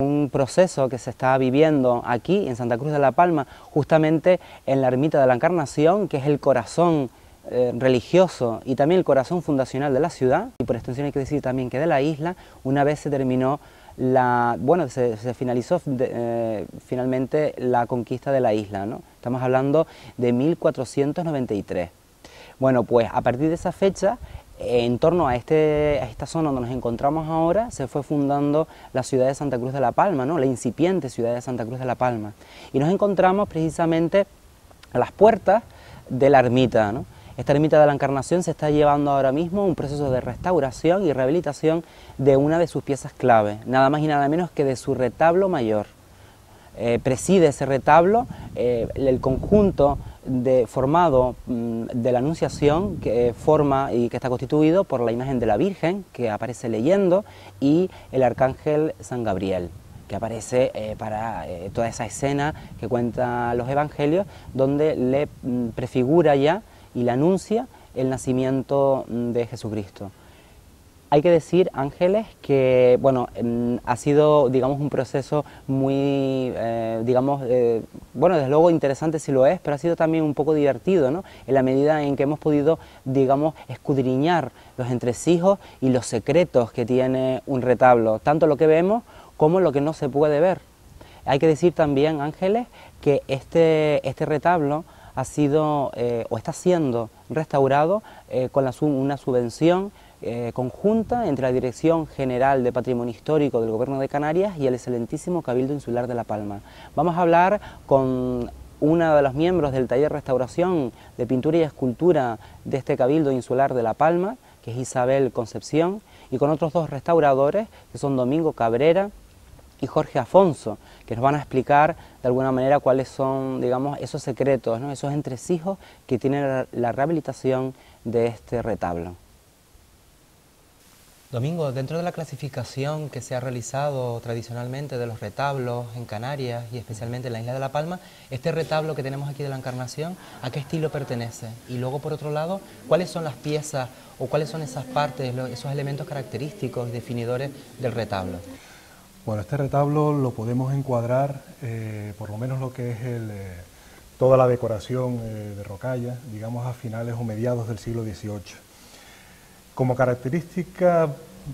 Un proceso que se está viviendo aquí en Santa Cruz de la Palma, justamente en la ermita de la Encarnación, que es el corazón religioso y también el corazón fundacional de la ciudad, y por extensión hay que decir también que de la isla, una vez se terminó se finalizó finalmente la conquista de la isla, ¿no? Estamos hablando de 1493. Bueno, pues a partir de esa fecha, en torno a esta zona donde nos encontramos ahora, se fue fundando la ciudad de Santa Cruz de la Palma, ¿no? La incipiente ciudad de Santa Cruz de la Palma. Y nos encontramos precisamente a las puertas de la ermita, ¿no? Esta ermita de la Encarnación se está llevando ahora mismo un proceso de restauración y rehabilitación de una de sus piezas clave, nada más y nada menos que de su retablo mayor. Preside ese retablo el conjunto formado de la Anunciación, que forma y que está constituido por la imagen de la Virgen, que aparece leyendo, y el Arcángel San Gabriel, que aparece para toda esa escena que cuentan los Evangelios, donde le prefigura ya y le anuncia el nacimiento de Jesucristo. Hay que decir, Ángeles, que bueno, ha sido, digamos, un proceso muy, bueno, desde luego interesante si lo es, pero ha sido también un poco divertido, ¿no? En la medida en que hemos podido, digamos, escudriñar los entresijos y los secretos que tiene un retablo, tanto lo que vemos como lo que no se puede ver. Hay que decir también, Ángeles, que este retablo ha sido o está siendo restaurado con una subvención conjunta entre la Dirección General de Patrimonio Histórico del Gobierno de Canarias y el excelentísimo Cabildo Insular de La Palma. Vamos a hablar con una de los miembros del taller de restauración de pintura y escultura de este Cabildo Insular de La Palma, que es Isabel Concepción, y con otros dos restauradores, que son Domingo Cabrera y Jorge Afonso, que nos van a explicar de alguna manera cuáles son, digamos, esos secretos, ¿no? Esos entresijos que tiene la rehabilitación de este retablo. Domingo, dentro de la clasificación que se ha realizado tradicionalmente de los retablos en Canarias y especialmente en la isla de La Palma, este retablo que tenemos aquí de la Encarnación, ¿a qué estilo pertenece? Y luego, por otro lado, ¿cuáles son las piezas o cuáles son esas partes, esos elementos característicos y definidores del retablo? Bueno, este retablo lo podemos encuadrar, por lo menos lo que es toda la decoración de rocalla, digamos a finales o mediados del siglo XVIII. Como característica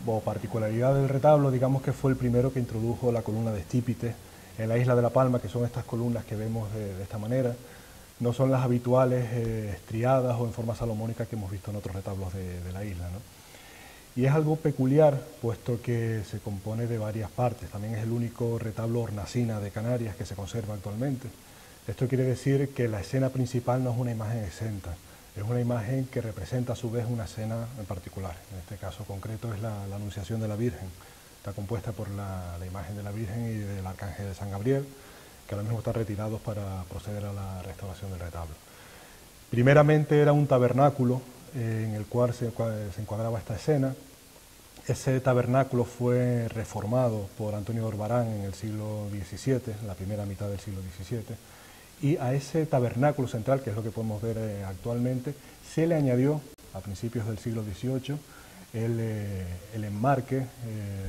o particularidad del retablo, digamos que fue el primero que introdujo la columna de estípite en la isla de La Palma, que son estas columnas que vemos de esta manera. No son las habituales estriadas o en forma salomónica que hemos visto en otros retablos de la isla, ¿no? Y es algo peculiar, puesto que se compone de varias partes. También es el único retablo hornacina de Canarias que se conserva actualmente. Esto quiere decir que la escena principal no es una imagen exenta, es una imagen que representa a su vez una escena en particular. En este caso concreto es la Anunciación de la Virgen. Está compuesta por la imagen de la Virgen y del Arcángel de San Gabriel, que ahora mismo están retirados para proceder a la restauración del retablo. Primeramente era un tabernáculo en el cual se encuadraba esta escena. Ese tabernáculo fue reformado por Antonio de Orbarán en el siglo XVII, la primera mitad del siglo XVII, y a ese tabernáculo central, que es lo que podemos ver actualmente, se le añadió a principios del siglo XVIII el enmarque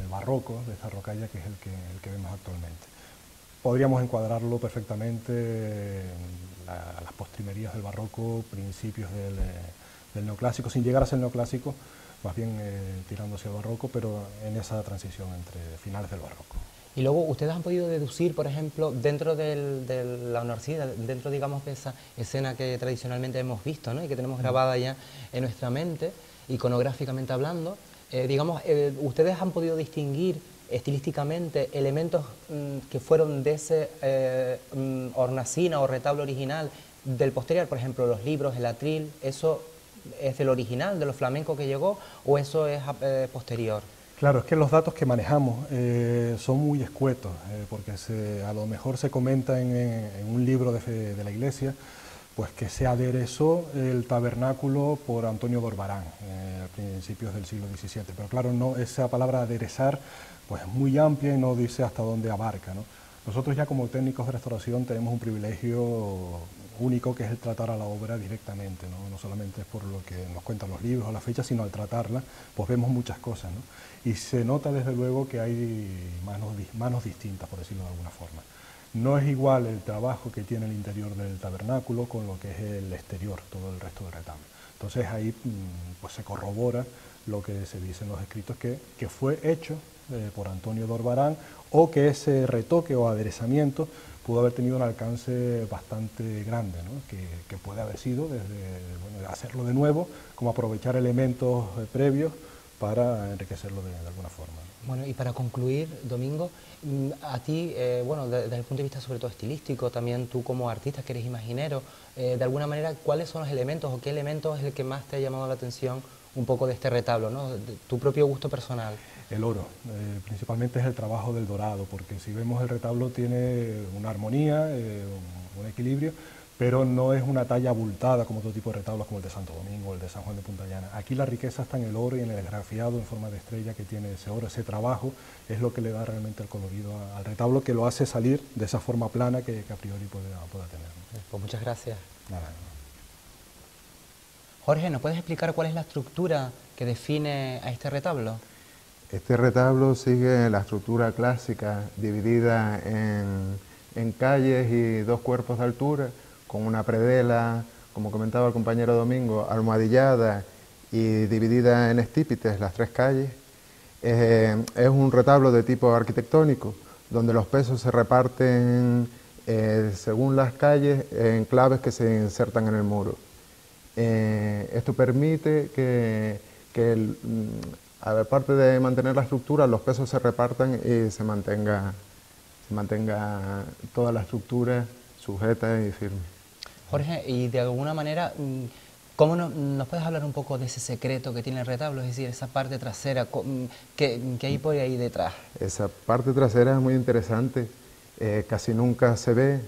barroco de esta rocalla, que es el que vemos actualmente. Podríamos encuadrarlo perfectamente a las postrimerías del barroco, principios del neoclásico, sin llegar a ser neoclásico, más bien tirándose al barroco, pero en esa transición entre finales del barroco. Y luego, ¿ustedes han podido deducir, por ejemplo, dentro de la Honorcida, dentro, digamos, de esa escena que tradicionalmente hemos visto, ¿no? Y que tenemos grabada ya en nuestra mente, iconográficamente hablando, digamos, ¿ustedes han podido distinguir estilísticamente elementos que fueron de ese hornacina o retablo original del posterior? Por ejemplo, los libros, el atril, ¿eso es del original, de los flamencos que llegó, o eso es posterior? Claro, es que los datos que manejamos son muy escuetos, porque a lo mejor se comenta en un libro de la iglesia, pues que se aderezó el tabernáculo por Antonio de Orbarán a principios del siglo XVII. Pero claro, no, esa palabra aderezar pues es muy amplia y no dice hasta dónde abarca, ¿no? Nosotros ya como técnicos de restauración tenemos un privilegio único, que es el tratar a la obra directamente, ¿no? No solamente es por lo que nos cuentan los libros o las fechas, sino al tratarla pues vemos muchas cosas, ¿no? Y se nota desde luego que hay manos distintas, por decirlo de alguna forma. No es igual el trabajo que tiene el interior del tabernáculo con lo que es el exterior, todo el resto del retablo. Entonces ahí pues se corrobora lo que se dice en los escritos, que fue hecho por Antonio Dorbarán, o que ese retoque o aderezamiento pudo haber tenido un alcance bastante grande, ¿no? Que puede haber sido desde hacerlo de nuevo, como aprovechar elementos previos para enriquecerlo de alguna forma, ¿no? Bueno, y para concluir, Domingo, a ti, desde el punto de vista sobre todo estilístico, también tú como artista que eres imaginero, de alguna manera, ¿cuáles son los elementos o qué elementos es el que más te ha llamado la atención un poco de este retablo, ¿no? De tu propio gusto personal? El oro, principalmente es el trabajo del dorado, porque si vemos el retablo tiene una armonía, un equilibrio, pero no es una talla abultada como otro tipo de retablos como el de Santo Domingo o el de San Juan de Punta Llana. Aquí la riqueza está en el oro y en el esgrafiado en forma de estrella que tiene ese oro. Ese trabajo es lo que le da realmente el colorido al retablo, que lo hace salir de esa forma plana que a priori pueda tener, ¿no? Pues muchas gracias. Nada. Jorge, ¿nos puedes explicar cuál es la estructura que define a este retablo? Este retablo sigue la estructura clásica, dividida en calles y dos cuerpos de altura, con una predela, como comentaba el compañero Domingo, almohadillada y dividida en estípites, las tres calles. Es un retablo de tipo arquitectónico, donde los pesos se reparten según las calles en claves que se insertan en el muro. Esto permite que aparte de mantener la estructura, los pesos se repartan y se mantenga toda la estructura sujeta y firme. Jorge, y de alguna manera, ¿cómo nos puedes hablar un poco de ese secreto que tiene el retablo? Es decir, esa parte trasera, ¿qué hay por ahí detrás? Esa parte trasera es muy interesante, casi nunca se ve,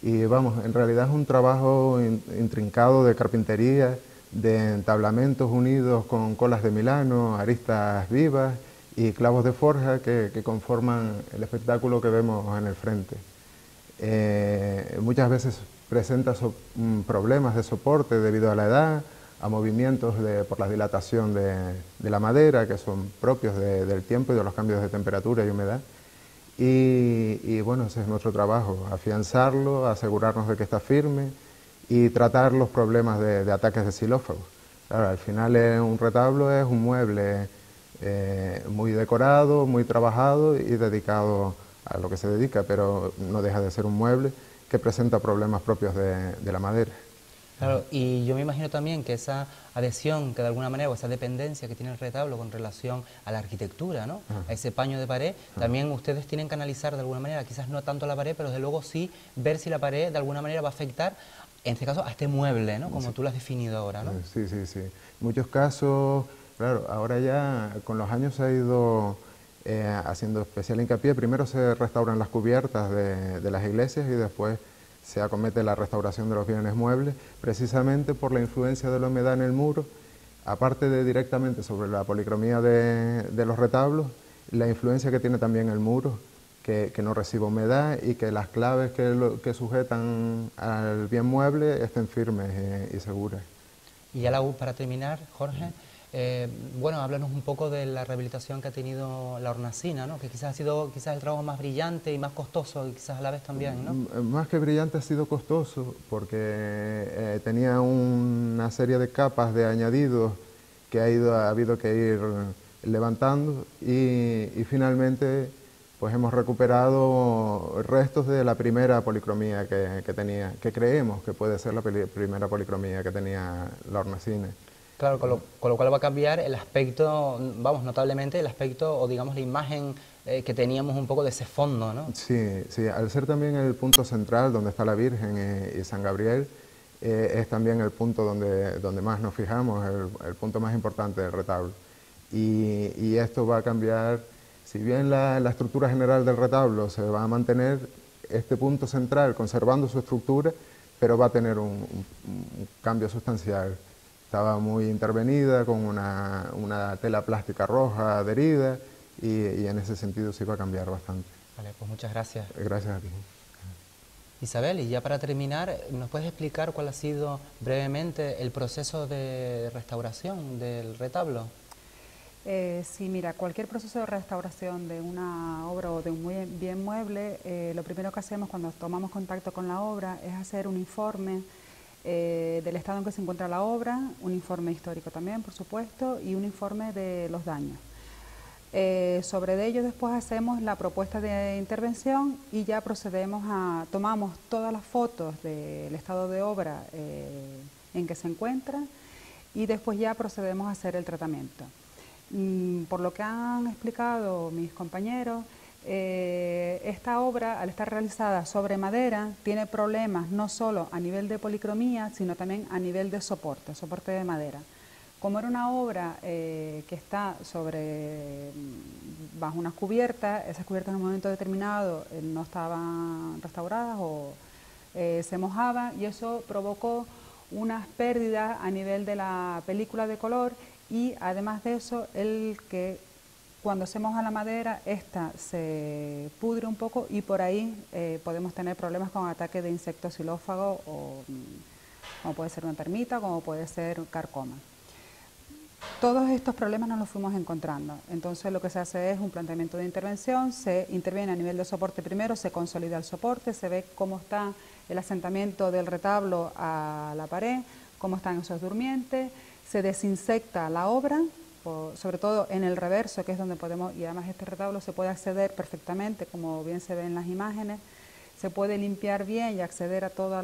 y vamos, en realidad es un trabajo intrincado de carpintería, de entablamentos unidos con colas de Milano, aristas vivas y clavos de forja que conforman el espectáculo que vemos en el frente. Muchas veces presenta problemas de soporte debido a la edad, a movimientos por la dilatación de la madera, que son propios del tiempo y de los cambios de temperatura y humedad. Y bueno, ese es nuestro trabajo, afianzarlo, asegurarnos de que está firme y tratar los problemas de ataques de xilófagos. Claro, al final un retablo es un mueble muy decorado, muy trabajado y dedicado a lo que se dedica, pero no deja de ser un mueble que presenta problemas propios de la madera. Claro, y yo me imagino también que esa adhesión, que de alguna manera, o esa dependencia que tiene el retablo con relación a la arquitectura, ¿no? A ese paño de pared, también ustedes tienen que analizar de alguna manera, quizás no tanto la pared, pero desde luego sí ver si la pared de alguna manera va a afectar, en este caso, a este mueble, ¿no? Como tú lo has definido ahora, ¿no? Sí. En muchos casos, claro, ahora ya con los años se ha ido haciendo especial hincapié. Primero se restauran las cubiertas de las iglesias y después se acomete la restauración de los bienes muebles, precisamente por la influencia de la humedad en el muro, aparte de directamente sobre la policromía de los retablos, la influencia que tiene también el muro, que no recibe humedad y que las claves que sujetan al bien mueble estén firmes y seguras. Y ya para terminar, Jorge, háblanos un poco de la rehabilitación que ha tenido la hornacina, ¿no? Que quizás ha sido el trabajo más brillante y más costoso, y quizás a la vez también, ¿no? Más que brillante ha sido costoso, porque tenía una serie de capas de añadidos que ha habido que ir levantando y finalmente pues hemos recuperado restos de la primera policromía que tenía, que creemos que puede ser la primera policromía que tenía la hornacina. Claro, con lo cual va a cambiar el aspecto, vamos, notablemente el aspecto o digamos la imagen que teníamos un poco de ese fondo, ¿no? Sí, al ser también el punto central donde está la Virgen y San Gabriel, es también el punto donde más nos fijamos, el punto más importante del retablo. Y esto va a cambiar, si bien la estructura general del retablo se va a mantener, este punto central conservando su estructura, pero va a tener un cambio sustancial. Estaba muy intervenida con una tela plástica roja adherida y en ese sentido sí va a cambiar bastante. Vale, pues muchas gracias. Gracias a ti. Isabel, y ya para terminar, ¿nos puedes explicar cuál ha sido brevemente el proceso de restauración del retablo? Sí, mira, cualquier proceso de restauración de una obra o de un bien mueble, lo primero que hacemos cuando tomamos contacto con la obra es hacer un informe del estado en que se encuentra la obra, un informe histórico también, por supuesto, y un informe de los daños. Sobre ello después hacemos la propuesta de intervención y ya tomamos todas las fotos del estado de obra en que se encuentra y después ya procedemos a hacer el tratamiento. Por lo que han explicado mis compañeros, esta obra, al estar realizada sobre madera, tiene problemas no solo a nivel de policromía, sino también a nivel de soporte de madera. Como era una obra que está bajo unas cubiertas, esas cubiertas en un momento determinado no estaban restauradas o se mojaban y eso provocó unas pérdidas a nivel de la película de color y además de eso, cuando se moja la madera, esta se pudre un poco y por ahí podemos tener problemas con ataques de insectos xilófagos o como puede ser una termita, como puede ser carcoma. Todos estos problemas nos los fuimos encontrando, entonces lo que se hace es un planteamiento de intervención, se interviene a nivel de soporte primero, se consolida el soporte, se ve cómo está el asentamiento del retablo a la pared, cómo están esos durmientes, se desinsecta la obra, sobre todo en el reverso, que es donde podemos, y además este retablo se puede acceder perfectamente, como bien se ve en las imágenes, se puede limpiar bien y acceder a todo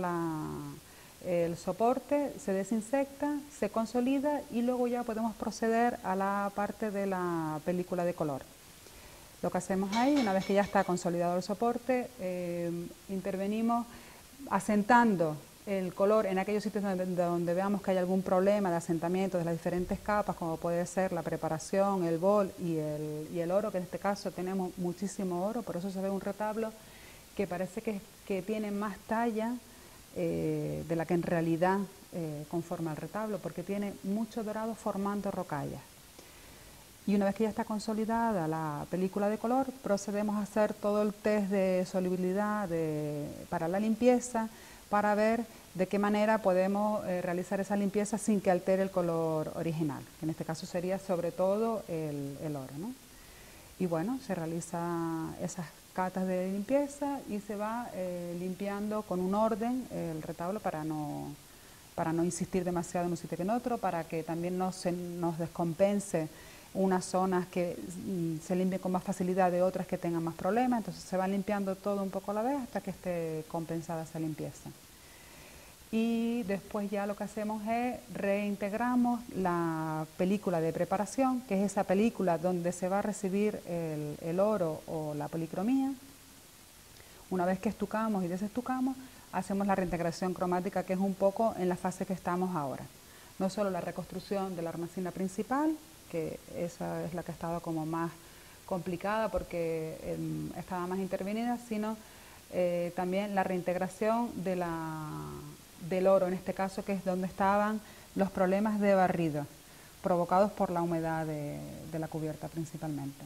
el soporte, se desinsecta, se consolida y luego ya podemos proceder a la parte de la película de color. Lo que hacemos ahí, una vez que ya está consolidado el soporte, intervenimos asentando el color en aquellos sitios donde veamos que hay algún problema de asentamiento de las diferentes capas, como puede ser la preparación, el bol y el oro, que en este caso tenemos muchísimo oro, por eso se ve un retablo que parece que tiene más talla de la que en realidad conforma el retablo, porque tiene mucho dorado formando rocallas. Y una vez que ya está consolidada la película de color, procedemos a hacer todo el test de solubilidad para la limpieza, para ver de qué manera podemos realizar esa limpieza sin que altere el color original, que en este caso sería sobre todo el oro, ¿no? Y bueno, se realiza esas catas de limpieza y se va limpiando con un orden el retablo para no insistir demasiado en un sitio que en otro, para que también no nos descompense unas zonas que se limpien con más facilidad de otras que tengan más problemas, entonces se va limpiando todo un poco a la vez hasta que esté compensada esa limpieza. Y después ya lo que hacemos es reintegramos la película de preparación, que es esa película donde se va a recibir el oro o la policromía. Una vez que estucamos y desestucamos, hacemos la reintegración cromática, que es un poco en la fase que estamos ahora. No solo la reconstrucción de la hornacina principal, que esa es la que ha estado como más complicada porque estaba más intervenida, sino también la reintegración del oro, en este caso, que es donde estaban los problemas de barrido, provocados por la humedad de la cubierta principalmente.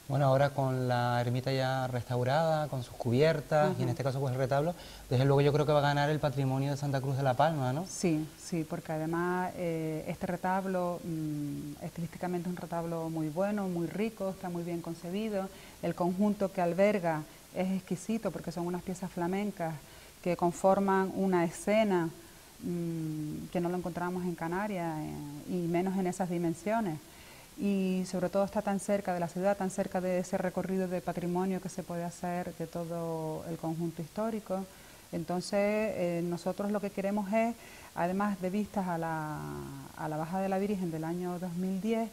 Bueno, ahora con la ermita ya restaurada, con sus cubiertas y en este caso pues el retablo, desde luego yo creo que va a ganar el patrimonio de Santa Cruz de la Palma, ¿no? Sí, sí, porque además este retablo estilísticamente es un retablo muy bueno, muy rico, está muy bien concebido, el conjunto que alberga es exquisito porque son unas piezas flamencas que conforman una escena que no lo encontramos en Canarias y menos en esas dimensiones. Y sobre todo está tan cerca de la ciudad, tan cerca de ese recorrido de patrimonio que se puede hacer de todo el conjunto histórico. Entonces nosotros lo que queremos es, además de vistas a la Baja de la Virgen del año 2010,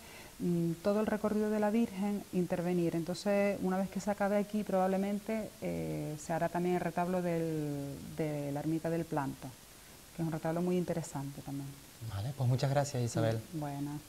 todo el recorrido de la Virgen intervenir. Entonces una vez que se acabe aquí probablemente se hará también el retablo de la ermita del Planto, que es un retablo muy interesante también. Vale, pues muchas gracias, Isabel. Bueno.